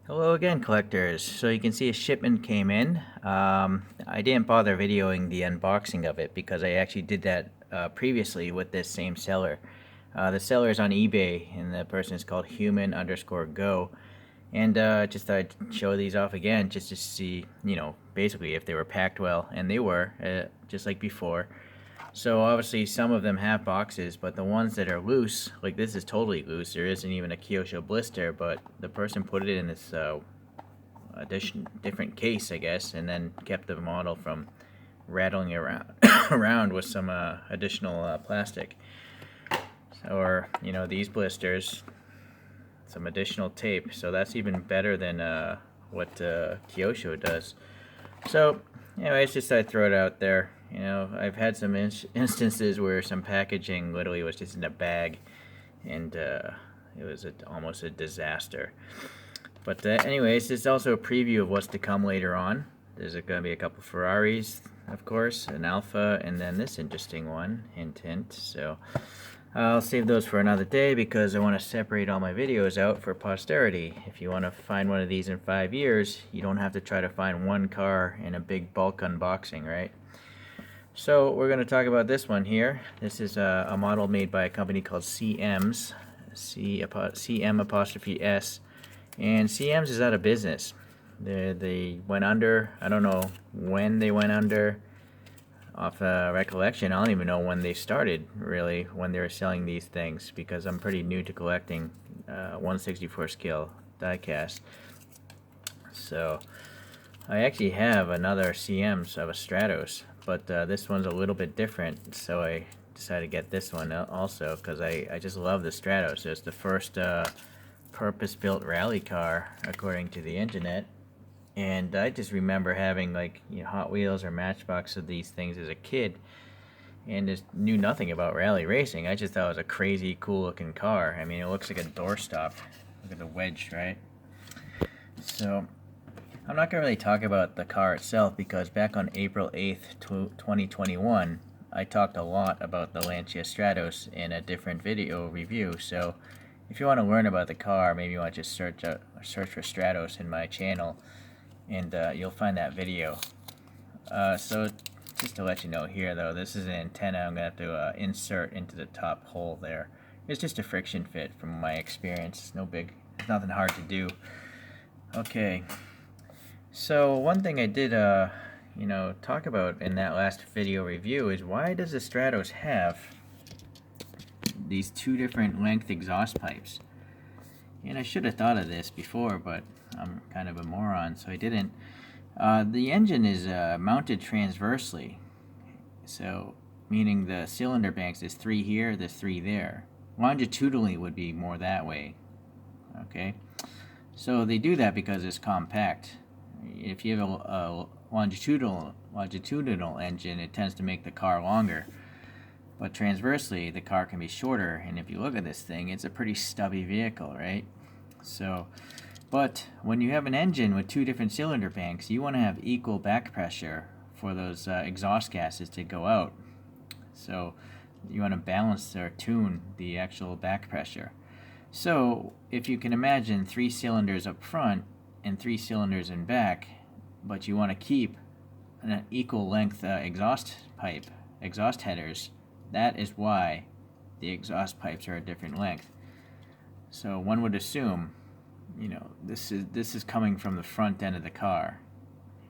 Hello again, collectors. So you can see a shipment came in. I didn't bother videoing the unboxing of it because I actually did that previously with this same seller. The seller is on eBay, and the person is called human_go. And just thought I'd show these off again just to see, basically if they were packed well. And they were, just like before. So obviously some of them have boxes, but the ones that are loose, like this is totally loose. There isn't even a Kyosho blister, but the person put it in this different case, I guess, and then kept the model from rattling around around with some additional plastic. Or these blisters, some additional tape. So that's even better than what Kyosho does. So, anyways, just thought I'd throw it out there. I've had some instances where some packaging literally was just in a bag, and it was almost a disaster. But anyways, it's also a preview of what's to come later on. There's going to be a couple Ferraris, of course, an Alfa, and then this interesting one, hint hint. So I'll save those for another day because I want to separate all my videos out for posterity. If you want to find one of these in 5 years, you don't have to try to find one car in a big bulk unboxing, right? So we're going to talk about this one here. This is a model made by a company called CM's, CM apostrophe S, and CM's is out of business. They went under. I don't know when they went under. Off recollection, I don't even know when they started, really, when they were selling these things, because I'm pretty new to collecting 1/64 scale diecast. So I actually have another CM's of a Stratos, but this one's a little bit different, so I decided to get this one also because I just love the Stratos. It's the first purpose-built rally car, according to the internet. And I just remember having like Hot Wheels or Matchbox of these things as a kid, and just knew nothing about rally racing. I just thought it was a crazy, cool-looking car. I mean, it looks like a doorstop. Look at the wedge, right? So I'm not gonna really talk about the car itself because back on April 8th, 2021, I talked a lot about the Lancia Stratos in a different video review. So if you want to learn about the car, maybe you want to just search for Stratos in my channel, and you'll find that video. So just to let you know here, though, this is an antenna I'm going to have to insert into the top hole there. It's just a friction fit from my experience. It's it's nothing hard to do. Okay, so one thing I did talk about in that last video review is why does the Stratos have these two different length exhaust pipes? And I should have thought of this before, but I'm kind of a moron, so I didn't. The engine is mounted transversely, so meaning the cylinder banks, there's 3 here, there's 3 there. Longitudinally would be more that way. Okay, so they do that because it's compact. If you have a longitudinal engine, it tends to make the car longer. But transversely, the car can be shorter, and if you look at this thing, it's a pretty stubby vehicle, right? So, but when you have an engine with 2 different cylinder banks, you want to have equal back pressure for those exhaust gases to go out. So you want to balance or tune the actual back pressure. So if you can imagine 3 cylinders up front and 3 cylinders in back, but you want to keep an equal length exhaust headers, that is why the exhaust pipes are a different length. So one would assume, this is coming from the front end of the car.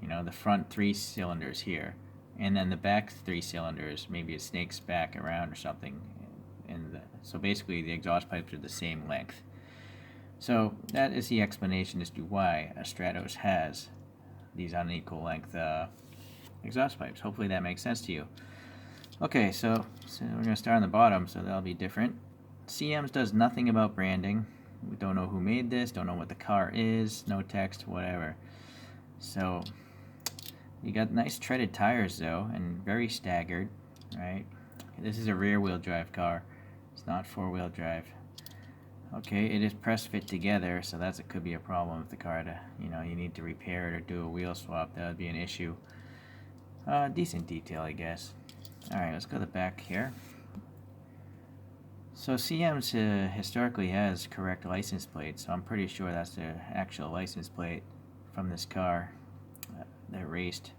The front 3 cylinders here, and then the back 3 cylinders, maybe it snakes back around or something. So basically the exhaust pipes are the same length. So that is the explanation as to why a Stratos has these unequal length exhaust pipes. Hopefully that makes sense to you. Okay, so we're going to start on the bottom, so that'll be different. CM's does nothing about branding. We don't know who made this, don't know what the car is, no text, whatever. So you got nice treaded tires though, and very staggered, right? This is a rear-wheel drive car. It's not 4-wheel drive. Okay, it is press fit together, so could be a problem if the car you need to repair it or do a wheel swap. That would be an issue. Decent detail, I guess. Alright, let's go to the back here. So CM's historically has correct license plates, so I'm pretty sure that's the actual license plate from this car that raced.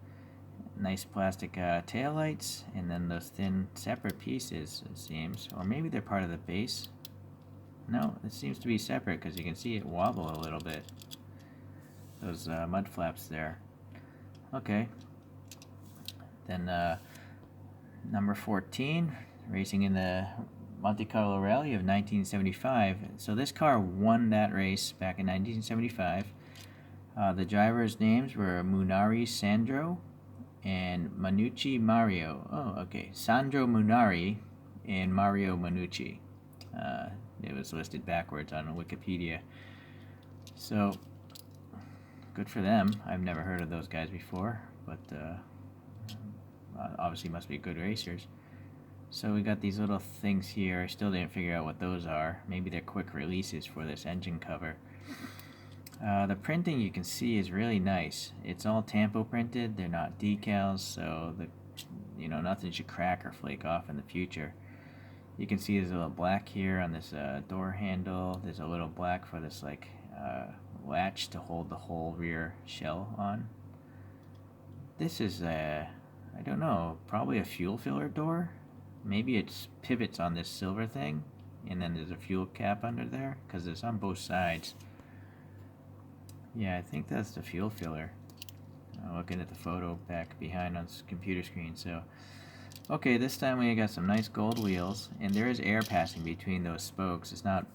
Nice plastic tail lights, and then those thin separate pieces, it seems. Or maybe they're part of the base. No, it seems to be separate because you can see it wobble a little bit. Those mud flaps there. Okay. Then number 14, racing in the Monte Carlo Rally of 1975. So this car won that race back in 1975. The drivers' names were Munari Sandro and Manucci Mario. Oh, okay. Sandro Munari and Mario Manucci. It was listed backwards on Wikipedia. So, good for them. I've never heard of those guys before, but obviously must be good racers. So we got these little things here. I still didn't figure out what those are. Maybe they're quick releases for this engine cover. The printing you can see is really nice. It's all tampo printed. They're not decals, so nothing should crack or flake off in the future. You can see there's a little black here on this door handle. There's a little black for this latch to hold the whole rear shell on. This is I don't know, probably a fuel filler door. Maybe it's pivots on this silver thing, and then there's a fuel cap under there because it's on both sides. Yeah, I think that's the fuel filler. Looking at the photo back behind on computer screen. So, okay, this time we got some nice gold wheels, and there is air passing between those spokes. It's not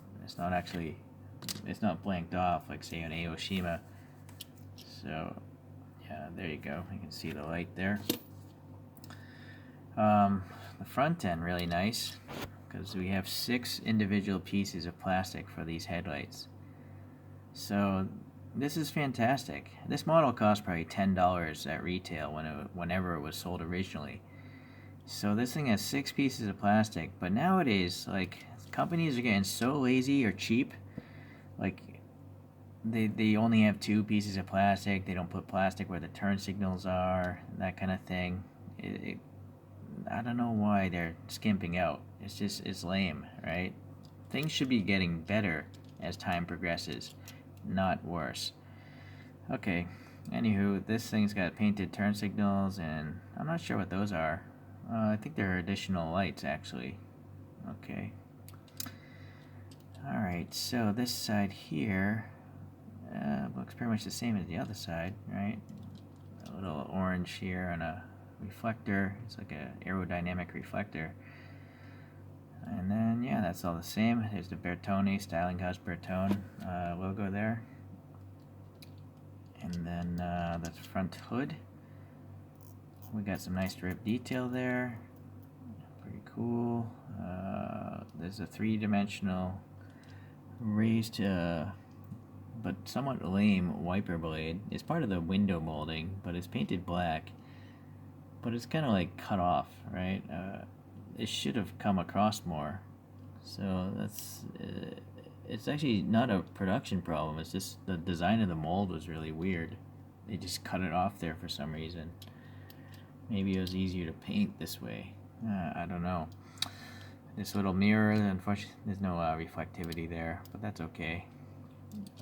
blanked off like say on Aoshima. So, yeah, there you go. You can see the light there. The front end really nice because we have 6 individual pieces of plastic for these headlights. So this is fantastic. This model cost probably $10 at retail whenever it was sold originally. So this thing has 6 pieces of plastic, but nowadays, like, companies are getting so lazy or cheap. Like, they only have 2 pieces of plastic. They don't put plastic where the turn signals are, that kind of thing. I don't know why they're skimping out. It's lame, right? Things should be getting better as time progresses, not worse. Okay, anywho, this thing's got painted turn signals, and I'm not sure what those are. I think they're additional lights, actually. Okay. Alright, so this side here looks pretty much the same as the other side, right? A little orange here and a reflector. It's like an aerodynamic reflector. And then, yeah, that's all the same. There's the Bertone, Styling House Bertone logo there. And then that's front hood. We got some nice drip detail there. Pretty cool. There's a 3-dimensional raised but somewhat lame wiper blade. It's part of the window molding, but it's painted black. But it's kind of like cut off, right? It should have come across more. So that's it's actually not a production problem. It's just the design of the mold was really weird. They just cut it off there for some reason. Maybe it was easier to paint this way. I don't know. This little mirror, unfortunately, there's no reflectivity there, but that's okay.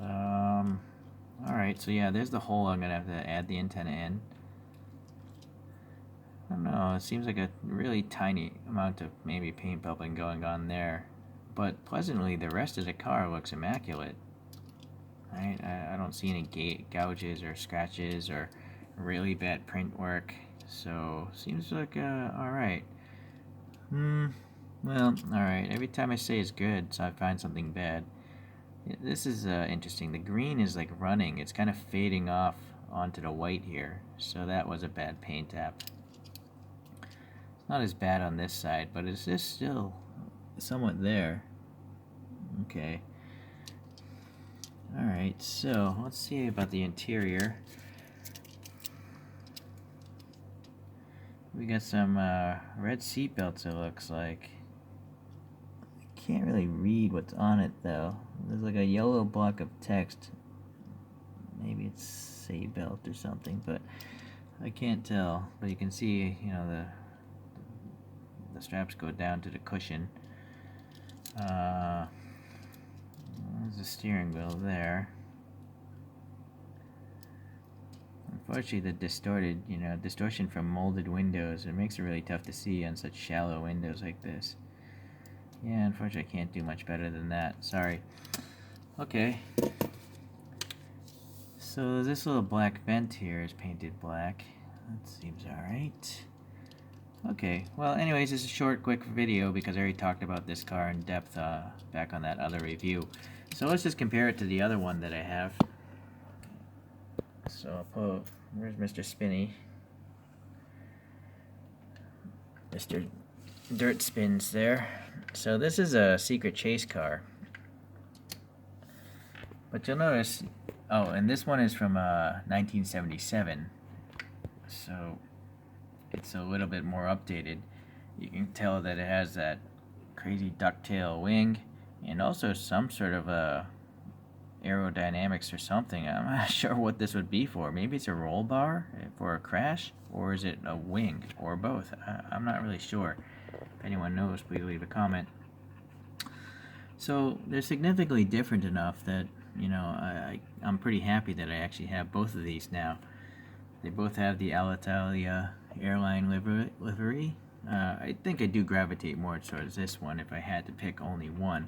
Alright, so yeah, there's the hole I'm going to have to add the antenna in. I don't know, it seems like a really tiny amount of maybe paint bubbling going on there. But pleasantly, the rest of the car looks immaculate. Right? I don't see any gouges or scratches or really bad print work. So, seems like alright. Well, alright. Every time I say it's good, so I find something bad. This is interesting. The green is like running. It's kind of fading off onto the white here. So that was a bad paint app. It's not as bad on this side, but it's just still somewhat there. Okay. Alright, so let's see about the interior. We got some red seat belts, it looks like. I can't really read what's on it though. There's like a yellow block of text. Maybe it's seat belt or something, but I can't tell. But you can see, the straps go down to the cushion. There's the steering wheel there. Unfortunately, the distortion from molded windows, it makes it really tough to see on such shallow windows like this. Yeah, unfortunately, I can't do much better than that. Sorry. Okay. So this little black vent here is painted black. That seems alright. Okay, well anyways, it's a short, quick video because I already talked about this car in depth back on that other review. So let's just compare it to the other one that I have. So I'll pull, where's Mr. Spinny? Mr. Dirt Spins there. So this is a secret chase car. But you'll notice, oh, and this one is from 1977. So it's a little bit more updated. You can tell that it has that crazy ducktail wing and also some sort of aerodynamics or something. I'm not sure what this would be for. Maybe it's a roll bar for a crash, or is it a wing, or both? I'm not really sure. If anyone knows, please leave a comment. So they're significantly different enough that, you know, I'm pretty happy that I actually have both of these now. They both have the Alitalia airline livery. I think I do gravitate more towards this one if I had to pick only one.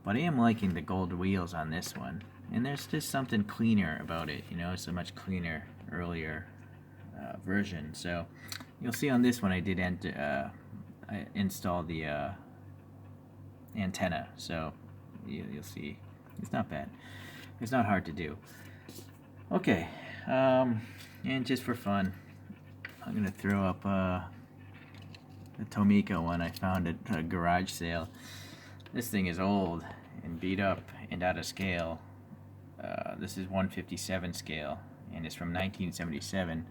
But I am liking the gold wheels on this one. And there's just something cleaner about it. You know, it's a much cleaner, earlier version. So you'll see on this one I did I installed the antenna. So you'll see it's not bad. It's not hard to do. Okay. And just for fun, I'm going to throw up the Tomica one I found at a garage sale. This thing is old and beat up and out of scale. This is 157 scale and it's from 1977.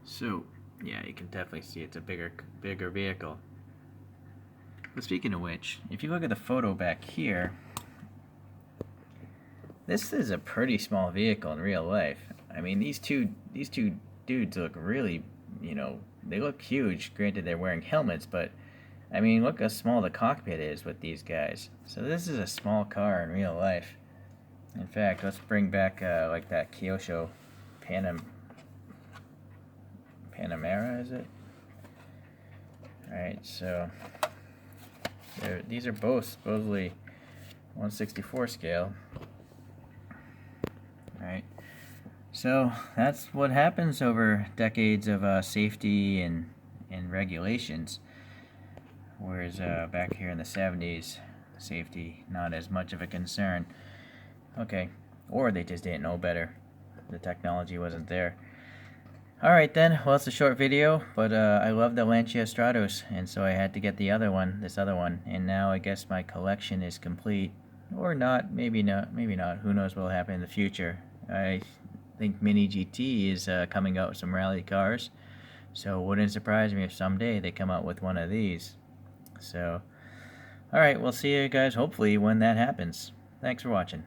So yeah, you can definitely see it's a bigger vehicle. But speaking of which, if you look at the photo back here, this is a pretty small vehicle in real life. I mean, these two dudes look really, you know, they look huge. Granted, they're wearing helmets, but I mean, look how small the cockpit is with these guys. So this is a small car in real life. In fact, let's bring back like that Kyosho Panamera, is it? Alright, so these are both supposedly 1/64 scale. Alright, so that's what happens over decades of safety and regulations. Whereas back here in the 70s, safety not as much of a concern. Okay, or they just didn't know better. The technology wasn't there. Alright then, well, it's a short video, but I love the Lancia Stratos, and so I had to get this other one, and now I guess my collection is complete. Or not, maybe not, who knows what will happen in the future. I think Mini GT is coming out with some rally cars, so it wouldn't surprise me if someday they come out with one of these. So, alright, we'll see you guys hopefully when that happens. Thanks for watching.